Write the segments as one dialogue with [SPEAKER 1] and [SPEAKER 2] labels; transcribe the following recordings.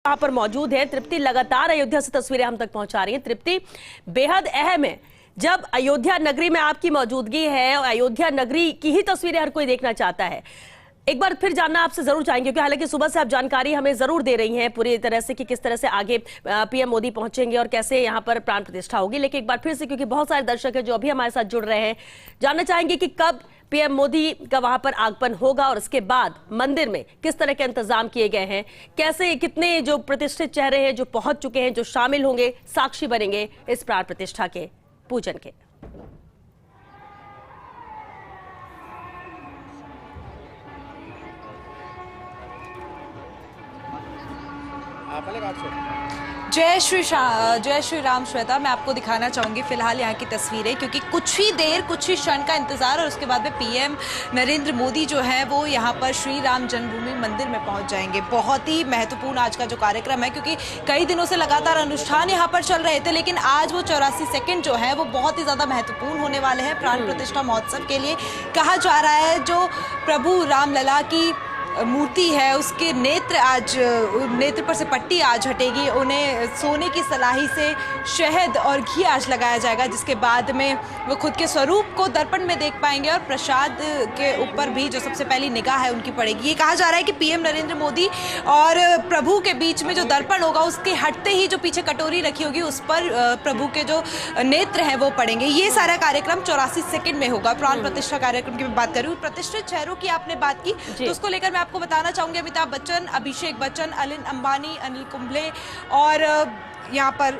[SPEAKER 1] वहां पर मौजूद है तृप्ति। लगातार अयोध्या से तस्वीरें हम तक पहुंचा रही हैं। तृप्ति, बेहद अहम है जब अयोध्या नगरी में आपकी मौजूदगी है और अयोध्या नगरी की ही तस्वीरें हर कोई देखना चाहता है। एक बार फिर जानना आपसे जरूर चाहेंगे, क्योंकि हालांकि सुबह से आप जानकारी हमें जरूर दे रही हैं पूरी तरह से कि किस तरह से आगे पीएम मोदी पहुंचेंगे और कैसे यहां पर प्राण प्रतिष्ठा होगी, लेकिन एक बार फिर से क्योंकि बहुत सारे दर्शक हैं जो अभी हमारे साथ जुड़ रहे हैं, जानना चाहेंगे कि कब पीएम मोदी का वहां पर आगमन होगा और उसके बाद मंदिर में किस तरह के इंतजाम किए गए हैं, कैसे कितने जो प्रतिष्ठित चेहरे हैं जो पहुंच चुके हैं, जो शामिल होंगे, साक्षी बनेंगे इस प्राण प्रतिष्ठा के पूजन के।
[SPEAKER 2] जय श्री राम। श्वेता, मैं आपको दिखाना चाहूंगी फिलहाल यहाँ की तस्वीरें, क्योंकि कुछ ही क्षण का इंतजार और उसके बाद में पीएम नरेंद्र मोदी जो है वो यहाँ पर श्री राम जन्मभूमि मंदिर में पहुंच जाएंगे। बहुत ही महत्वपूर्ण आज का जो कार्यक्रम है, क्योंकि कई दिनों से लगातार अनुष्ठान यहाँ पर चल रहे थे, लेकिन आज वो 84 सेकंड जो है वो बहुत ही ज्यादा महत्वपूर्ण होने वाले हैं प्राण प्रतिष्ठा महोत्सव के लिए। कहा जा रहा है जो प्रभु रामलला की मूर्ति है उसके नेत्र पर से पट्टी आज हटेगी, उन्हें सोने की सलाही से शहद और घी आज लगाया जाएगा, जिसके बाद में वो खुद के स्वरूप को दर्पण में देख पाएंगे और प्रसाद के ऊपर भी जो सबसे पहली निगाह है उनकी पड़ेगी। ये कहा जा रहा है कि पीएम नरेंद्र मोदी और प्रभु के बीच में जो दर्पण होगा उसके हटते ही जो पीछे कटोरी रखी होगी उस पर प्रभु के जो नेत्र हैं वो पड़ेंगे। ये सारा कार्यक्रम 84 सेकंड में होगा। प्राण प्रतिष्ठा कार्यक्रम की मैं बात करूँ, प्रतिष्ठित चेहरों की आपने बात की, तो उसको लेकर आपको बताना चाहूंगी अमिताभ बच्चन, अभिषेक बच्चन, अनिल अंबानी, अनिल कुंबले और यहाँ पर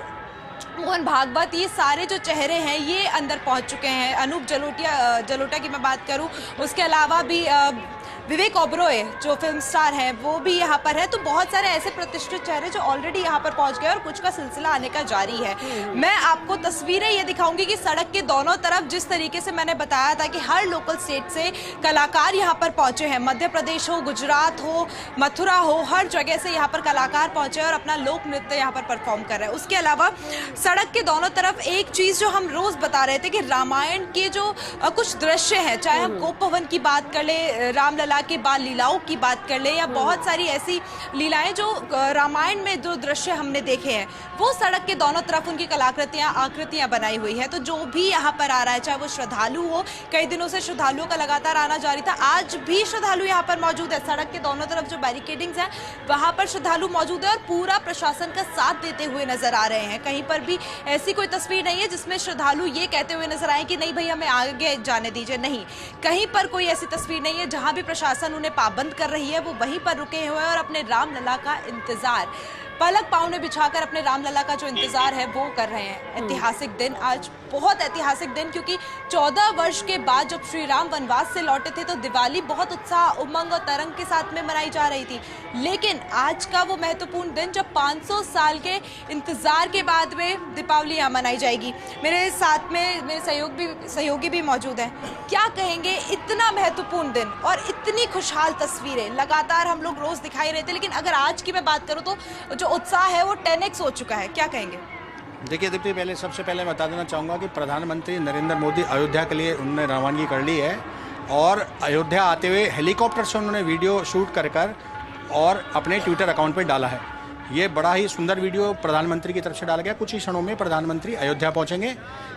[SPEAKER 2] मोहन भागवत, ये सारे जो चेहरे हैं ये अंदर पहुंच चुके हैं। अनूप जलोटा की मैं बात करूं, उसके अलावा भी विवेक ओबरॉय जो फिल्म स्टार हैं वो भी यहाँ पर है। तो बहुत सारे ऐसे प्रतिष्ठित चेहरे जो ऑलरेडी यहाँ पर पहुंच गए और कुछ का सिलसिला आने का जारी है। मैं आपको तस्वीरें ये दिखाऊंगी कि सड़क के दोनों तरफ जिस तरीके से मैंने बताया था कि हर लोकल स्टेट से कलाकार यहाँ पर पहुंचे हैं, मध्य प्रदेश हो, गुजरात हो, मथुरा हो, हर जगह से यहाँ पर कलाकार पहुंचे और अपना लोक नृत्य यहाँ पर परफॉर्म कर रहे हैं। उसके अलावा सड़क के दोनों तरफ एक चीज जो हम रोज बता रहे थे कि रामायण के जो कुछ दृश्य हैं, चाहे हम गोप भवन की बात कर ले, रामलला के बाल लीलाओं की बात कर ले, या बहुत सारी ऐसी लीलाएं जो रामायण में जो दृश्य हमने देखे हैं, वो सड़क के दोनों तरफ उनकी कलाकृतियां आकृतियां बनाई हुई है। तो जो भी यहाँ पर आ रहा है, चाहे वो श्रद्धालु हो, कई दिनों से श्रद्धालुओं का लगातार आना जारी था, आज भी श्रद्धालु यहाँ पर मौजूद है। सड़क के दोनों तरफ जो बैरिकेडिंग्स हैं वहां पर श्रद्धालु मौजूद है और पूरा प्रशासन का साथ देते हुए नजर आ रहे हैं। कहीं पर भी ऐसी कोई तस्वीर नहीं है जिसमें श्रद्धालु ये कहते हुए नजर आए कि नहीं भाई हमें आगे जाने दीजिए। नहीं, कहीं पर कोई ऐसी तस्वीर नहीं है। जहां भी प्रशासन उन्हें पाबंद कर रही है वो वहीं पर रुके हुए हैं और अपने रामलला का इंतजार पलक पाँव में बिछाकर अपने रामलला का जो इंतजार है वो कर रहे हैं। ऐतिहासिक दिन, आज बहुत ऐतिहासिक दिन, क्योंकि 14 वर्ष के बाद जब श्री राम वनवास से लौटे थे तो दिवाली बहुत उत्साह, उमंग और तरंग के साथ में मनाई जा रही थी, लेकिन आज का वो महत्वपूर्ण दिन जब 500 साल के इंतजार के बाद में दीपावली यहाँ मनाई जाएगी। मेरे साथ में मेरे सहयोगी भी मौजूद हैं। क्या कहेंगे, इतना महत्वपूर्ण दिन और इतनी खुशहाल तस्वीरें लगातार हम लोग रोज दिखाई रहे थे, लेकिन अगर आज की मैं बात करूँ तो जो उत्साह है वो 10x हो चुका है। क्या कहेंगे?
[SPEAKER 3] देखिए दीप्ति, सबसे पहले बता देना चाहूँगा कि प्रधानमंत्री नरेंद्र मोदी अयोध्या के लिए उन्होंने रवानगी कर ली है और अयोध्या आते हुए हेलीकॉप्टर से उन्होंने वीडियो शूट कर और अपने ट्विटर अकाउंट पर डाला है। ये बड़ा ही सुंदर वीडियो प्रधानमंत्री की तरफ से डाला गया। कुछ ही क्षणों में प्रधानमंत्री अयोध्या पहुंचेंगे।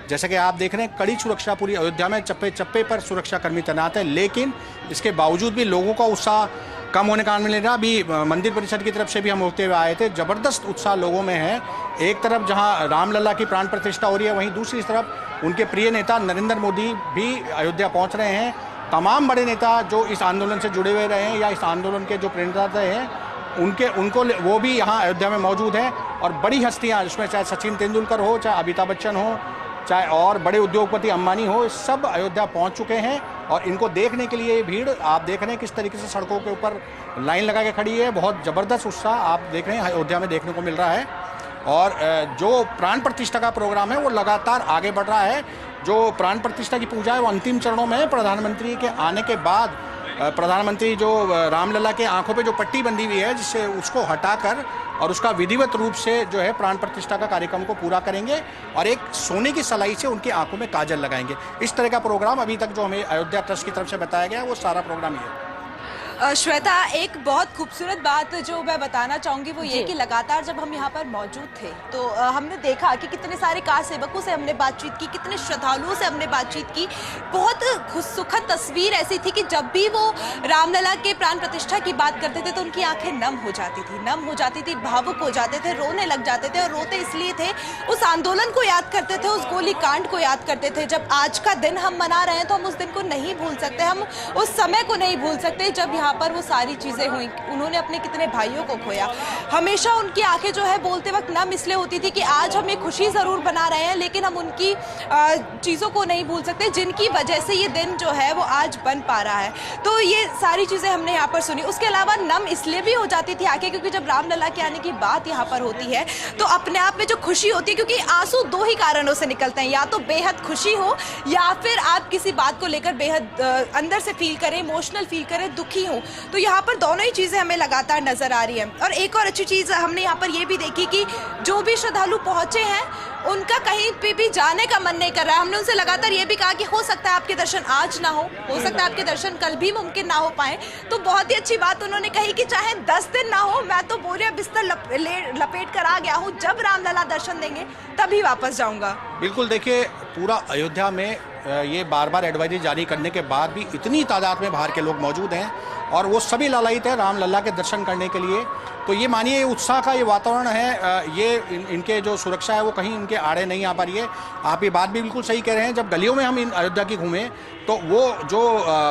[SPEAKER 3] जैसे कि आप देख रहे हैं, कड़ी सुरक्षा पूरी अयोध्या में, चप्पे चप्पे पर सुरक्षाकर्मी तैनात है, लेकिन इसके बावजूद भी लोगों का उत्साह कम होने का मिल रहा। अभी मंदिर परिषद की तरफ से भी हम होते हुए आए थे, ज़बरदस्त उत्साह लोगों में है। एक तरफ जहां रामलला की प्राण प्रतिष्ठा हो रही है, वहीं दूसरी तरफ उनके प्रिय नेता नरेंद्र मोदी भी अयोध्या पहुंच रहे हैं। तमाम बड़े नेता जो इस आंदोलन से जुड़े हुए रहे हैं या इस आंदोलन के जो प्रेरणादाता हैं उनको वो भी यहाँ अयोध्या में मौजूद हैं। और बड़ी हस्तियाँ जिसमें चाहे सचिन तेंदुलकर हो, चाहे अमिताभ बच्चन हो, चाहे और बड़े उद्योगपति अंबानी हो, सब अयोध्या पहुंच चुके हैं और इनको देखने के लिए भीड़ आप देख रहे हैं किस तरीके से सड़कों के ऊपर लाइन लगा के खड़ी है। बहुत ज़बरदस्त उत्साह आप देख रहे हैं अयोध्या में देखने को मिल रहा है। और जो प्राण प्रतिष्ठा का प्रोग्राम है वो लगातार आगे बढ़ रहा है। जो प्राण प्रतिष्ठा की पूजा है वो अंतिम चरणों में है। प्रधानमंत्री के आने के बाद प्रधानमंत्री जो रामलला के आंखों पे जो पट्टी बंधी हुई है, जिससे उसको हटाकर और उसका विधिवत रूप से जो है प्राण प्रतिष्ठा का कार्यक्रम को पूरा करेंगे और एक सोने की सलाई से उनकी आंखों में काजल लगाएंगे। इस तरह का प्रोग्राम अभी तक जो हमें अयोध्या ट्रस्ट की तरफ से बताया गया है वो सारा प्रोग्राम ये है।
[SPEAKER 2] श्वेता, एक बहुत खूबसूरत बात जो मैं बताना चाहूंगी वो ये
[SPEAKER 1] जी।
[SPEAKER 2] कि लगातार जब हम यहाँ पर मौजूद थे तो हमने देखा कि कितने सारे कार सेवकों से हमने बातचीत की, कितने श्रद्धालुओं से हमने बातचीत की। बहुत सुखद तस्वीर ऐसी थी कि जब भी वो रामलला के प्राण प्रतिष्ठा की बात करते थे तो उनकी आंखें नम हो जाती थी, भावुक हो जाते थे, रोने लग जाते थे। और रोते इसलिए थे, उस आंदोलन को याद करते थे, उस गोली कांड को याद करते थे। जब आज का दिन हम मना रहे हैं तो हम उस दिन को नहीं भूल सकते, हम उस समय को नहीं भूल सकते जब यहाँ पर वो सारी चीजें हुई। उन्होंने अपने कितने भाइयों को खोया। हमेशा उनकी आंखें जो है बोलते वक्त नम इसलिए होती थी कि आज हम एक खुशी जरूर बना रहे हैं लेकिन हम उनकी चीजों को नहीं भूल सकते जिनकी वजह से ये दिन जो है वो आज बन पा रहा है। तो ये सारी चीजें हमने यहाँ पर सुनी। उसके अलावा नम इसलिए भी हो जाती थी आंखें क्योंकि जब रामलला के आने की बात यहाँ पर होती है तो अपने आप में जो खुशी होती है, क्योंकि आंसू दो ही कारणों से निकलते हैं, या तो बेहद खुशी हो या फिर आप किसी बात को लेकर बेहद अंदर से फील करें, इमोशनल फील करें, दुखी हो। तो यहाँ पर दोनों ही चीजें हमें लगातार नजर आ रही है। और एक और अच्छी चीज हमने यहाँ पर ये भी देखी कि जो भी श्रद्धालु पहुंचे हैं उनका कहीं पे भी जाने का मन नहीं कर रहा है। हमने उनसे लगातार ये भी कहा कि हो सकता है आपके दर्शन आज ना हो सकता है आपके दर्शन कल भी मुमकिन ना हो पाए। तो बहुत ही अच्छी बात उन्होंने कही कि चाहे 10 दिन ना हो, मैं तो बोरिया बिस्तर लपेट कर आ गया हूँ, जब रामलला दर्शन देंगे तभी वापस जाऊंगा।
[SPEAKER 3] बिल्कुल, देखिए पूरा अयोध्या में ये बार बार एडवाइजरी जारी करने के बाद भी इतनी तादाद में बाहर के लोग मौजूद हैं और वो सभी लालायित हैं रामलला के दर्शन करने के लिए। तो ये मानिए उत्साह का ये वातावरण है, ये इनके जो सुरक्षा है वो कहीं इनके आड़े नहीं आ पा रही है। आप ये बात भी बिल्कुल सही कह रहे हैं। जब गलियों में हम इन अयोध्या की घूमें तो वो जो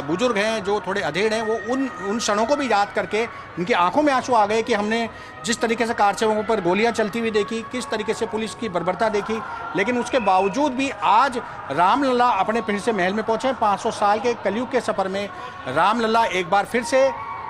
[SPEAKER 3] बुजुर्ग हैं, जो थोड़े अधेड़ हैं, वो उन क्षणों को भी याद करके उनकी आंखों में आंसू आ गए कि हमने जिस तरीके से कार सेवकों पर गोलियां चलती हुई देखी, किस तरीके से पुलिस की बर्बरता देखी, लेकिन उसके बावजूद भी आज रामलला अपने पिंड से महल में पहुंचे। 500 साल के कलयुग के सफर में रामलला एक बार फिर से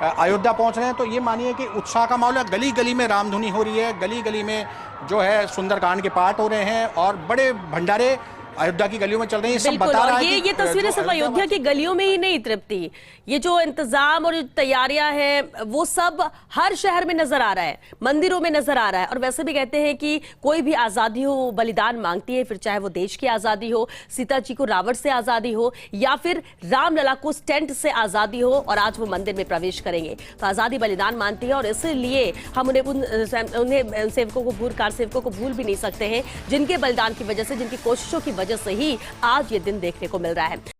[SPEAKER 3] अयोध्या पहुंच रहे हैं। तो ये मानिए कि उत्साह का माहौल है। गली गली में रामधुनी हो रही है, गली गली में जो है सुंदरकांड के पाठ हो रहे हैं और बड़े भंडारे अयोध्या की गलियों में चल रही है। सब बता रहा है कि
[SPEAKER 1] ये तस्वीरें सिर्फ अयोध्या की गलियों में ही नहीं तृप्ति, ये जो इंतजाम और तैयारियां हैं वो सब हर शहर में नजर आ रहा है, मंदिरों में नजर आ रहा है। और वैसे भी कहते हैं कि कोई भी आजादी हो बलिदान मांगती है, फिर चाहे वो देश की आजादी हो, सीता जी को रावण से आजादी हो, या फिर रामलला को स्टेंट से आजादी हो और आज वो मंदिर में प्रवेश करेंगे। तो आजादी बलिदान मानती है और इसलिए हम उन्हें सेवकों को कार सेवकों को भूल भी नहीं सकते हैं जिनके बलिदान की वजह से, जिनकी कोशिशों की वजह से ही आज ये दिन देखने को मिल रहा है।